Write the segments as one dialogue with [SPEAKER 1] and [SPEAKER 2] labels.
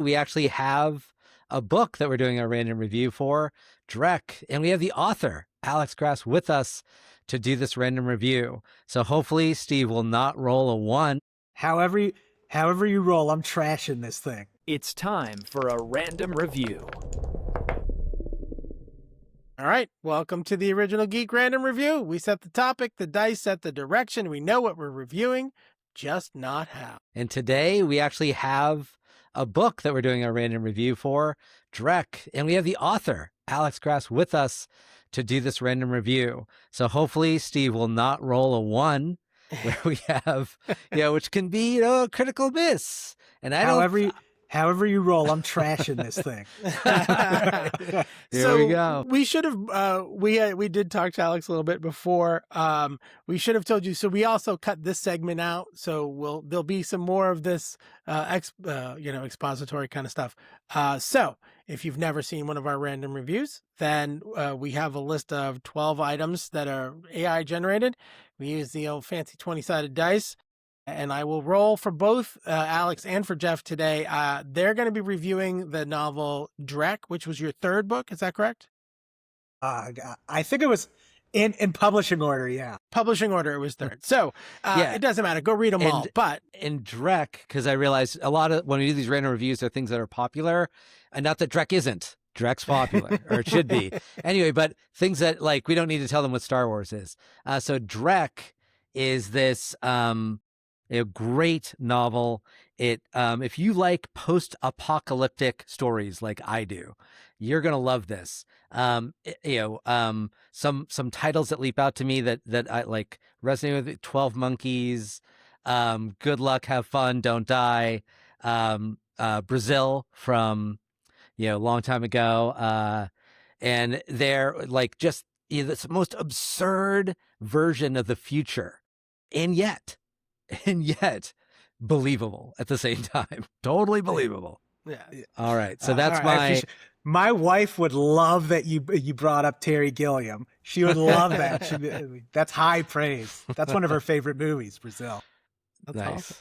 [SPEAKER 1] We actually have a book that we're doing a random review for, Drek, and we have the author, Alex Grass, with us to do this random review. So hopefully Steve will not roll a 1.
[SPEAKER 2] However you roll, I'm trashing this thing.
[SPEAKER 3] It's time for a random review.
[SPEAKER 4] All right, welcome to the Original Geek Random Review. We set the topic, the dice set the direction. We know what we're reviewing, just not how.
[SPEAKER 1] And today we actually have a book that we're doing a random review for, Drek, and we have the author, Alex Grass, with us to do this random review. So hopefully Steve will not roll a 1, where we have, which can be, a critical miss. And
[SPEAKER 2] However you roll, I'm trashing this thing.
[SPEAKER 1] Here we go.
[SPEAKER 4] We should have, we did talk to Alex a little bit before. We should have told you. So we also cut this segment out. So there'll be some more of this, expository kind of stuff. So if you've never seen one of our random reviews, then we have a list of 12 items that are AI generated. We use the old fancy 20-sided dice. And I will roll for both Alex and for Jeff today. They're going to be reviewing the novel Drek, which was your third book. Is that correct?
[SPEAKER 2] I think it was in publishing order, yeah.
[SPEAKER 4] Publishing order, it was third. So it doesn't matter. Go read them all. But
[SPEAKER 1] in Drek, because I realized a lot of when we do these random reviews, they're things that are popular, and not that Drek isn't. Drek's popular, or it should be. Anyway, but things that, like, we don't need to tell them what Star Wars is. So Drek is this... a great novel. It if you like post-apocalyptic stories like I do, you're gonna love this. Some titles that leap out to me that I like resonate with: 12 Monkeys, Good Luck, Have Fun, Don't Die, Brazil from a long time ago, and they're like just this most absurd version of the future, and yet believable at the same time. Totally believable.
[SPEAKER 4] yeah.
[SPEAKER 1] All right. So that's
[SPEAKER 2] my wife would love that you brought up Terry Gilliam. She would love that. That's high praise. That's one of her favorite movies, Brazil.
[SPEAKER 4] That's
[SPEAKER 1] nice.
[SPEAKER 4] Awesome.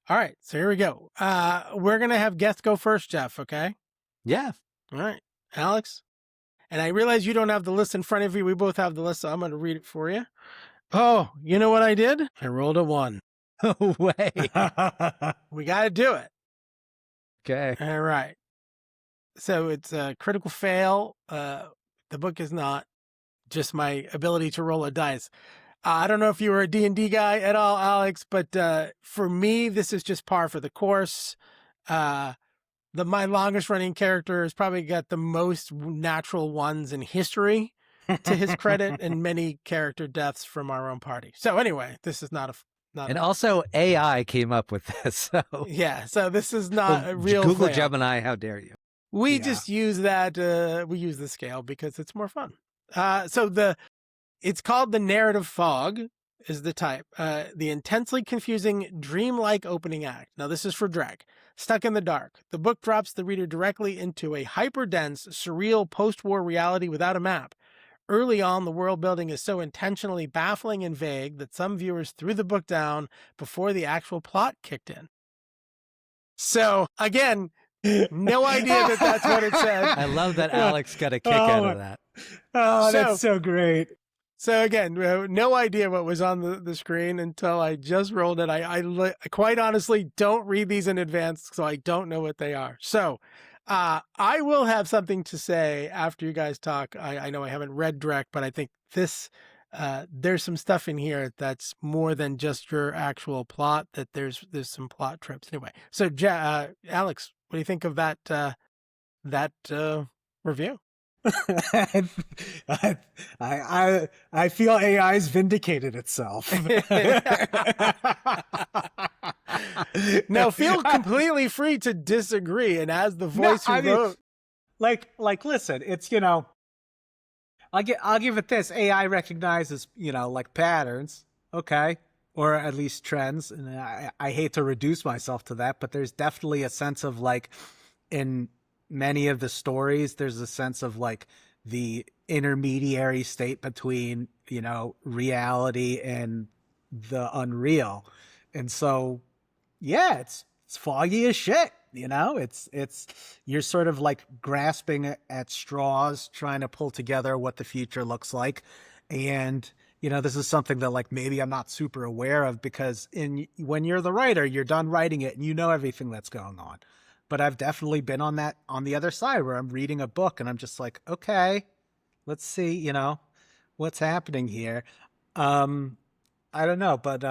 [SPEAKER 4] All right. So here we go. We're going to have guests go first, Jeff. Okay.
[SPEAKER 1] Yeah.
[SPEAKER 4] All right. Alex. And I realize you don't have the list in front of you. We both have the list, so I'm going to read it for you. Oh, you know what I did? I rolled a 1.
[SPEAKER 1] No way.
[SPEAKER 4] We got to do it.
[SPEAKER 1] Okay.
[SPEAKER 4] All right. So it's a critical fail. The book is not, just my ability to roll a dice. I don't know if you were a D&D guy at all, Alex, but for me, this is just par for the course. My longest running character has probably got the most natural ones in history to his credit, and many character deaths from our own party. So anyway, this is not
[SPEAKER 1] also AI came up with this. So
[SPEAKER 4] yeah, so this is not a real
[SPEAKER 1] Google
[SPEAKER 4] fail.
[SPEAKER 1] Gemini, how dare you?
[SPEAKER 4] We just use that. We use the scale because it's more fun. It's called The Narrative Fog is the type. The intensely confusing, dreamlike opening act. Now this is for Drek. Stuck in the dark. The book drops the reader directly into a hyper-dense, surreal post-war reality without a map. Early on, the world building is so intentionally baffling and vague that some viewers threw the book down before the actual plot kicked in. So, again, no idea that that's what it said.
[SPEAKER 1] I love that Alex got a kick out of that.
[SPEAKER 2] Oh, that's so great.
[SPEAKER 4] So, again, no idea what was on the screen until I just rolled it. I quite honestly don't read these in advance, so I don't know what they are. So, I will have something to say after you guys talk. I know I haven't read Drek, but I think there's some stuff in here that's more than just your actual plot, that there's some plot trips. Anyway, so Alex, what do you think of that review?
[SPEAKER 2] I feel AI's vindicated itself.
[SPEAKER 4] Now feel completely free to disagree, and as the voice who wrote,
[SPEAKER 2] listen, it's I'll give it this. AI recognizes like patterns, okay, or at least trends, and I hate to reduce myself to that, but there's definitely a sense of like in many of the stories, there's a sense of like the intermediary state between reality and the unreal, and so. Yeah, it's foggy as shit. You know, it's you're sort of like grasping at straws, trying to pull together what the future looks like. And, this is something that like maybe I'm not super aware of because when you're the writer, you're done writing it and you know everything that's going on. But I've definitely been on the other side where I'm reading a book and I'm just like, okay, let's see, what's happening here. I don't know, but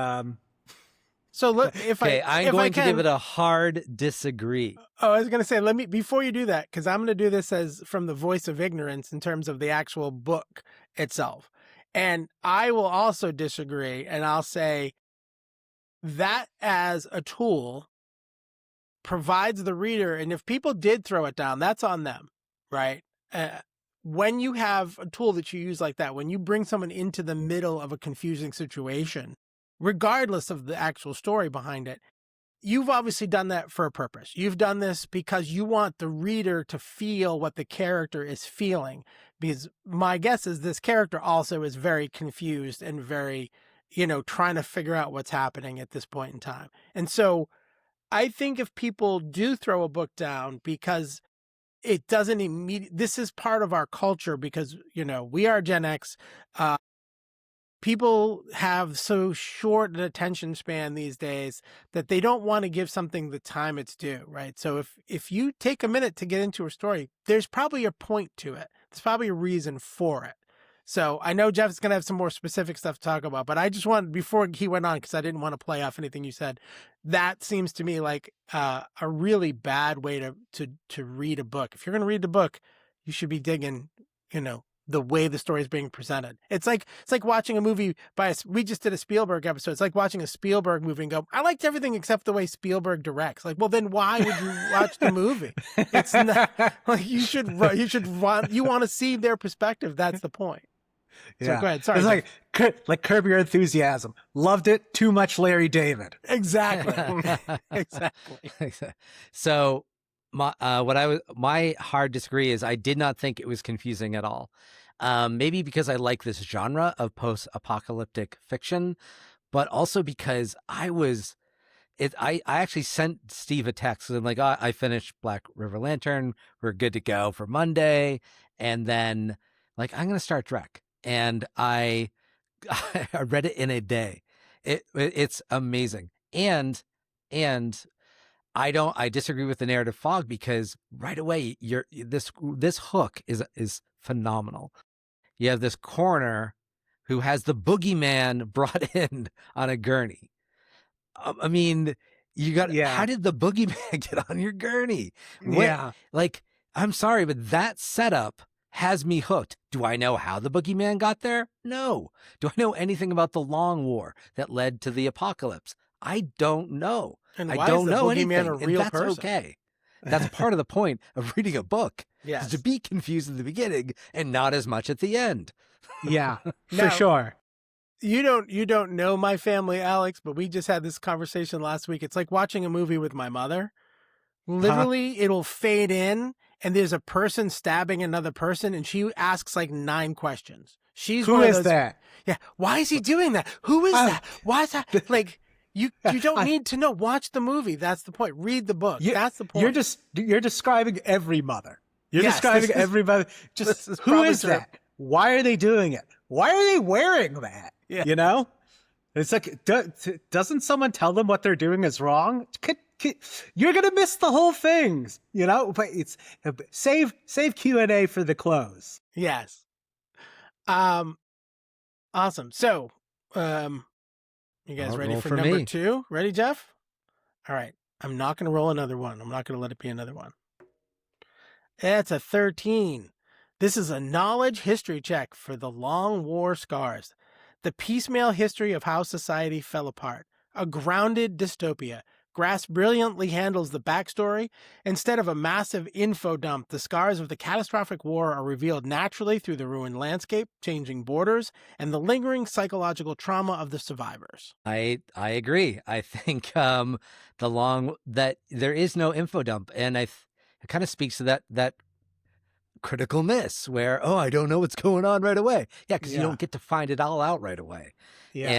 [SPEAKER 4] So look,
[SPEAKER 1] I'm going to give it a hard disagree.
[SPEAKER 4] Oh, I was going to say, before you do that, because I'm going to do this as from the voice of ignorance in terms of the actual book itself. And I will also disagree. And I'll say that as a tool provides the reader. And if people did throw it down, that's on them, right? When you have a tool that you use like that, when you bring someone into the middle of a confusing situation, regardless of the actual story behind it, you've obviously done that for a purpose. You've done this because you want the reader to feel what the character is feeling. Because my guess is this character also is very confused and very, trying to figure out what's happening at this point in time. And so I think if people do throw a book down because it doesn't this is part of our culture because, we are Gen X. People have so short an attention span these days that they don't want to give something the time it's due, right? So if you take a minute to get into a story, there's probably a point to it. There's probably a reason for it. So I know Jeff's going to have some more specific stuff to talk about, but I just wanted, before he went on, because I didn't want to play off anything you said, that seems to me like a really bad way to read a book. If you're going to read the book, you should be digging, the way the story is being presented. It's like watching a movie we just did a Spielberg episode. It's like watching a Spielberg movie and go, I liked everything except the way Spielberg directs. Like, well, then why would you watch the movie? It's not like you want to see their perspective. That's the point. So go ahead. Sorry.
[SPEAKER 2] It's like Curb Your Enthusiasm. Loved it. Too much Larry David.
[SPEAKER 4] Exactly. Exactly.
[SPEAKER 1] So my hard disagree is I did not think it was confusing at all. Maybe because I like this genre of post-apocalyptic fiction, but also because I actually sent Steve a text. I'm like, oh, I finished Black River Lantern. We're good to go for Monday. And then like, I'm going to start Drek. And I read it in a day. It's amazing. And I disagree with the narrative fog because right away this hook is phenomenal. You have this coroner who has the boogeyman brought in on a gurney. I mean, how did the boogeyman get on your gurney? I'm sorry, but that setup has me hooked. Do I know how the boogeyman got there? No. Do I know anything about the long war that led to the apocalypse? I don't know.
[SPEAKER 4] And
[SPEAKER 1] I don't know anything,
[SPEAKER 4] a real
[SPEAKER 1] and that's
[SPEAKER 4] person?
[SPEAKER 1] okay. That's part of the point of reading a book.
[SPEAKER 4] Yes.
[SPEAKER 1] Is to be confused in the beginning and not as much at the end.
[SPEAKER 2] Yeah,
[SPEAKER 4] Now,
[SPEAKER 2] for sure.
[SPEAKER 4] You don't know my family, Alex, but we just had this conversation last week. It's like watching a movie with my mother. Literally, it'll fade in, and there's a person stabbing another person, and she asks like 9 questions.
[SPEAKER 2] Who is that?
[SPEAKER 4] Yeah. Why is he doing that? Who is that? Why is that? Like, you don't need to know. Watch the movie. That's the point. Read the book. That's the point.
[SPEAKER 2] You're describing every mother. You're
[SPEAKER 4] Yes,
[SPEAKER 2] describing everybody. Just who is
[SPEAKER 4] true.
[SPEAKER 2] that? Why are they doing it? Why are they wearing that?
[SPEAKER 4] Yeah.
[SPEAKER 2] It's like, doesn't someone tell them what they're doing is wrong? You're gonna miss the whole thing, But it's save Q&A for the close.
[SPEAKER 4] Yes. Awesome. So, you guys ready for number
[SPEAKER 1] me.
[SPEAKER 4] 2? Ready, Jeff? All right. I'm not going to roll another one. I'm not going to let it be another one. That's a 13. This is a knowledge history check for the Long War Scars. The piecemeal history of how society fell apart. A grounded dystopia. Grass brilliantly handles the backstory. Instead of a massive info dump, the scars of the catastrophic war are revealed naturally through the ruined landscape, changing borders, and the lingering psychological trauma of the survivors.
[SPEAKER 1] I agree. I think that there is no info dump, and it kind of speaks to that critical miss where, I don't know what's going on right away. Yeah, because you don't get to find it all out right away. Yeah.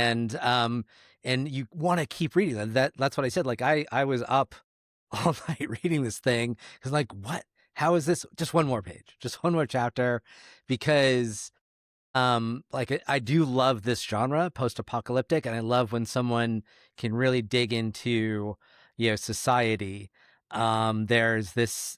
[SPEAKER 1] And you want to keep reading. That's what I said. Like I was up all night reading this thing because like, what? How is this? Just one more page, just one more chapter, because like I do love this genre, post-apocalyptic, and I love when someone can really dig into, society. There's this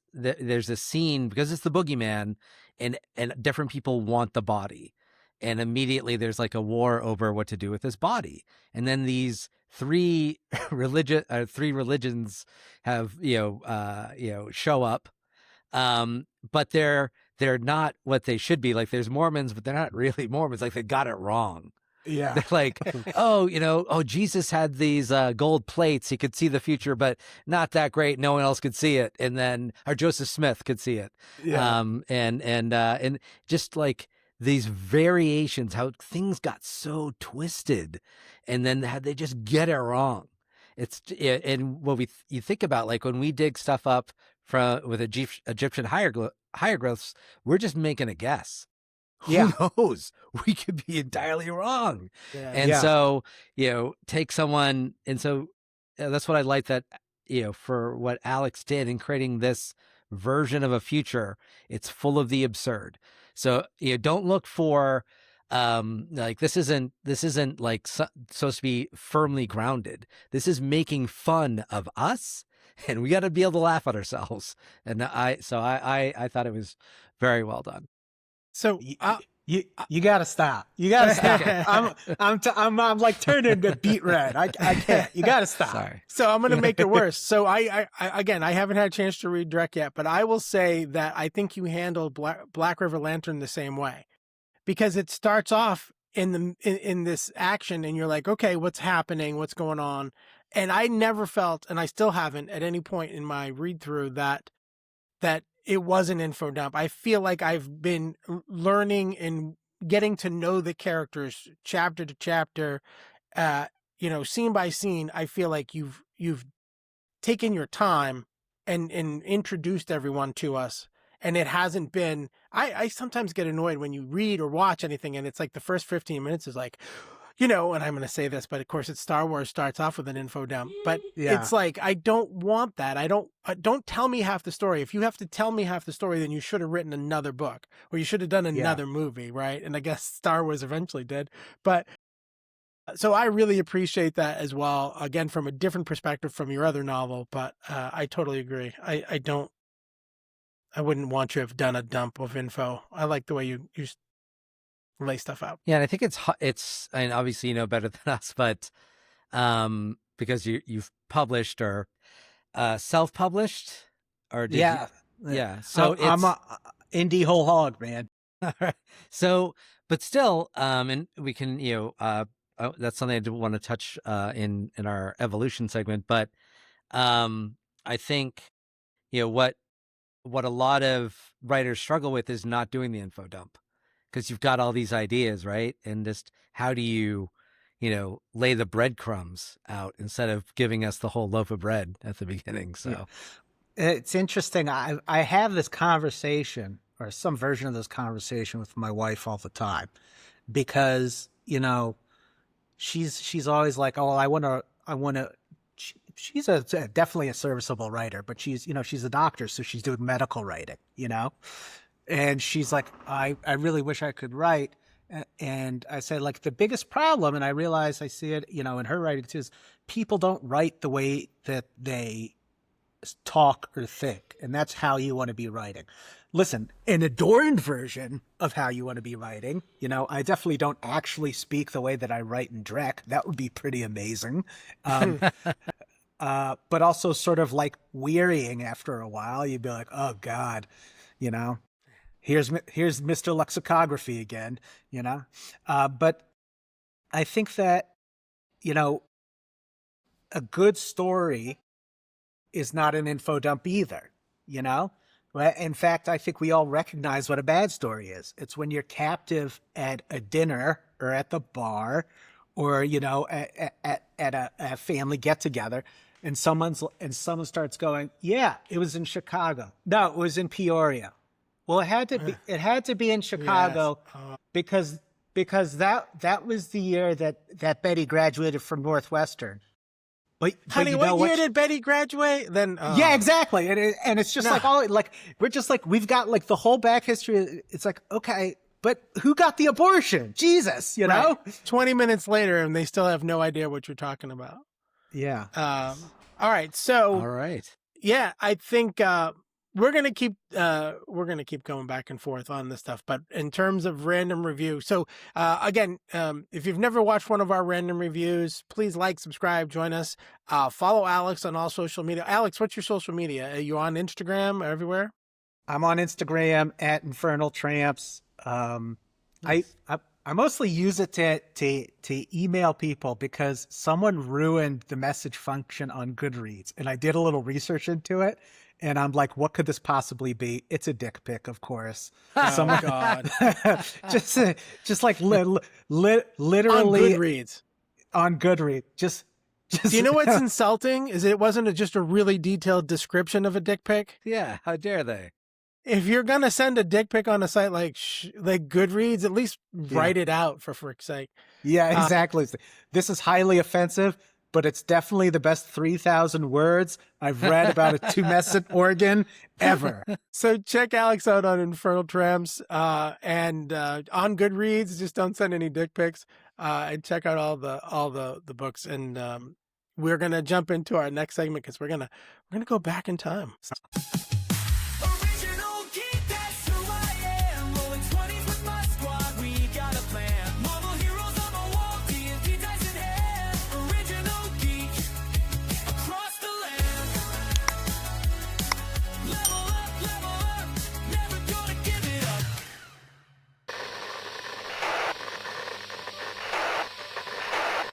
[SPEAKER 1] scene because it's the boogeyman, and different people want the body, and immediately there's like a war over what to do with this body, and then these three religions have show up, but they're not what they should be. Like there's Mormons, but they're not really Mormons. Like they got it wrong.
[SPEAKER 2] Yeah.
[SPEAKER 1] They're like, Jesus had these gold plates. He could see the future, but not that great. No one else could see it. And then, or Joseph Smith could see it.
[SPEAKER 2] Yeah.
[SPEAKER 1] And just like these variations, how things got so twisted, and then how they just get it wrong. And what you think about, like when we dig stuff up with Egyptian hieroglyphs, we're just making a guess.
[SPEAKER 2] Yeah.
[SPEAKER 1] Who knows? We could be entirely wrong.
[SPEAKER 4] Yeah.
[SPEAKER 1] And so, take someone, and so that's what I like that, for what Alex did in creating this version of a future, it's full of the absurd. So, don't look for, like this isn't like supposed to be firmly grounded. This is making fun of us, and we got to be able to laugh at ourselves. And I thought it was very well done.
[SPEAKER 4] So
[SPEAKER 2] You gotta stop. You gotta stop. I'm like turning to beet red. I can't. You gotta stop.
[SPEAKER 1] Sorry.
[SPEAKER 4] So I'm going to make it worse. So I again, I haven't had a chance to read Drek yet, but I will say that I think you handled Black River Lantern the same way, because it starts off in this action and you're like, okay, what's happening? What's going on? And I never felt, and I still haven't at any point in my read through that it was an info dump. I feel like I've been learning and getting to know the characters chapter to chapter, scene by scene. I feel like you've taken your time and introduced everyone to us. And it hasn't been, I sometimes get annoyed when you read or watch anything and it's like the first 15 minutes is like, and I'm going to say this, but of course it's Star Wars starts off with an info dump, but it's like, I don't want that. Don't tell me half the story. If you have to tell me half the story, then you should have written another book or you should have done another movie. Right. And I guess Star Wars eventually did, but so I really appreciate that as well. Again, from a different perspective from your other novel, but I totally agree. I wouldn't want to have done a dump of info. I like the way you lay stuff out.
[SPEAKER 1] Yeah, and I think it's I mean, obviously you know better than us, but because you've published or self-published or did you? So
[SPEAKER 2] I'm a indie whole hog, man.
[SPEAKER 1] So, but still, and we can that's something I do want to touch in our evolution segment, but I think what a lot of writers struggle with is not doing the info dump. Because you've got all these ideas, right? And just how do you, lay the breadcrumbs out instead of giving us the whole loaf of bread at the beginning? So
[SPEAKER 2] it's interesting. I have this conversation or some version of this conversation with my wife all the time because, she's always like, oh, I want to, she's definitely a serviceable writer, but she's a doctor. So she's doing medical writing, And she's like, I really wish I could write. And I said, like, the biggest problem, and I realize I see it, in her writing too, is people don't write the way that they talk or think. And that's how you want to be writing. Listen, an adorned version of how you want to be writing, I definitely don't actually speak the way that I write in Drek. That would be pretty amazing. But also sort of like wearying after a while. You'd be like, oh, God, Here's Mr. Lexicography again, But I think that, a good story is not an info dump either, In fact, I think we all recognize what a bad story is. It's when you're captive at a dinner or at the bar or, at a family get-together and someone starts going, yeah, it was in Chicago. No, it was in Peoria. Well, it had to be in Chicago because that was the year that Betty graduated from Northwestern. But
[SPEAKER 4] Honey,
[SPEAKER 2] you
[SPEAKER 4] what
[SPEAKER 2] know
[SPEAKER 4] year did Betty graduate? Then
[SPEAKER 2] Yeah, exactly. And it's just
[SPEAKER 4] No.
[SPEAKER 2] like all like we're just like we've got like the whole back history. It's like, okay, but who got the abortion? Jesus, you know?
[SPEAKER 4] Right. 20 minutes later, and they still have no idea what you're talking about.
[SPEAKER 2] Yeah.
[SPEAKER 4] All right. So
[SPEAKER 1] All right.
[SPEAKER 4] yeah, I think we're gonna keep going back and forth on this stuff. But in terms of random review, so again, if you've never watched one of our random reviews, please like, subscribe, join us. Follow Alex on all social media. Alex, what's your social media? Are you on Instagram or everywhere?
[SPEAKER 2] I'm on Instagram at Infernal Tramps.
[SPEAKER 4] Nice.
[SPEAKER 2] I mostly use it to email people because someone ruined the message function on Goodreads, and I did a little research into it, and I'm like, what could this possibly be? It's a dick pic, of course.
[SPEAKER 4] Oh God.
[SPEAKER 2] just like literally
[SPEAKER 4] On Goodreads.
[SPEAKER 2] on Goodreads. Just
[SPEAKER 4] Do you know what's insulting? Is it wasn't just a really detailed description of a dick pic.
[SPEAKER 1] Yeah. How dare they?
[SPEAKER 4] If you're gonna send a dick pic on a site like Goodreads, at least write it out for frick's sake.
[SPEAKER 2] Yeah, exactly. This is highly offensive, but it's definitely the best 3,000 words I've read about a tumescent organ ever.
[SPEAKER 4] So check Alex out on Infernal Tramps and on Goodreads. Just don't send any dick pics and check out all the books. And we're gonna jump into our next segment because we're gonna go back in time.